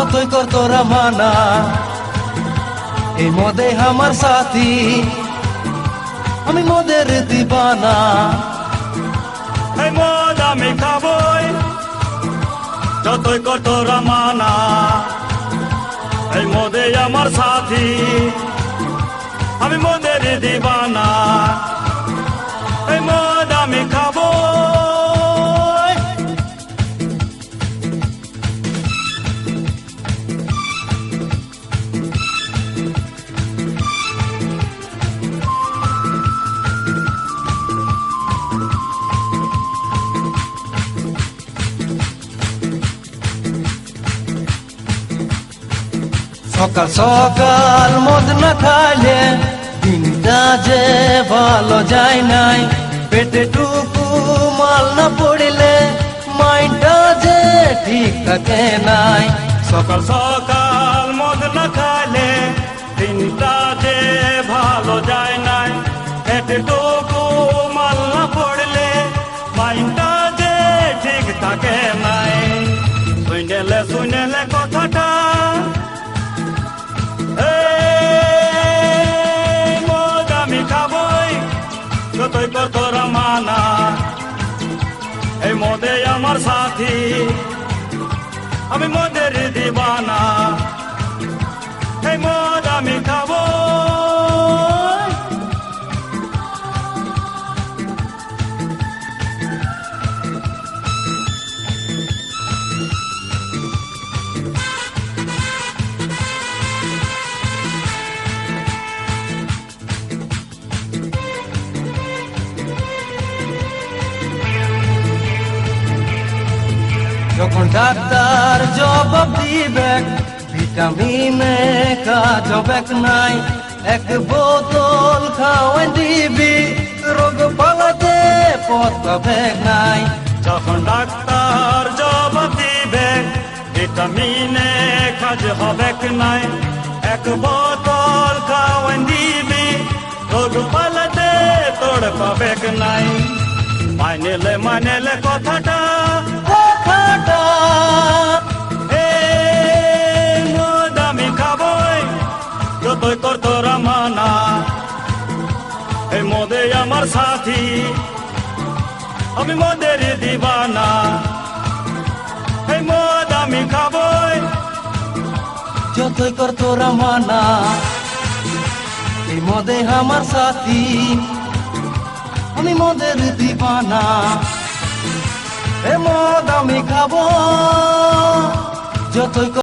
যতই কর তোরা মানা, এই মদে আমার সাথী, আমি মদের দিবানা। এই মদ আমি খাবই, যতই কর তোরা মানা, এই মদে আমার সাথী, আমি মদের দিবানা। এই মদ আমি খাবো। সকাল সকাল মদ না খাইলে দিনটা যে ভালো যায় নাই, পেটে টুকু মাল না পড়িলে মাইন্ডটা যে ঠিক থাকে নাই। সকাল সকাল মদ না খাইলে দিনটা যে ভালো যায় নাই, এতটুকু মাল না পড়লে মাইন্ডটা যে ঠিক থাকে নাই। শুনেলে কথাটা, মদ আমি খাবই, যতই কর তোরা মানা, এই মদে আমার সাথী, আমি মদের দিবানা। এই মদ আমি খাবো। যখন ডাক্তার জবাব দিবে ভিটামিনে কাজবেক নাই, এক বোতল খাওয়াই দিবি রোগ পালাতে পথ পাবেক নাই। যখন ডাক্তার জবাব দিবে ভিটামিনে কাজ হবে নাই, এক বোতল খাওয়াই দিবি রোগ পালাতে তোর পাবে নাই। মানেলে কথাটা, মদ আমি খাবই, যতই কর তোরা মানা, এই মদে আমার সাথী, আমি মদের দিবানা। এই মদ আমি খাবই, যতই কর তোরা মানা, এই মদে আমার সাথী, আমি মদের দিবানা। এ মদ আমি খাবো, যতই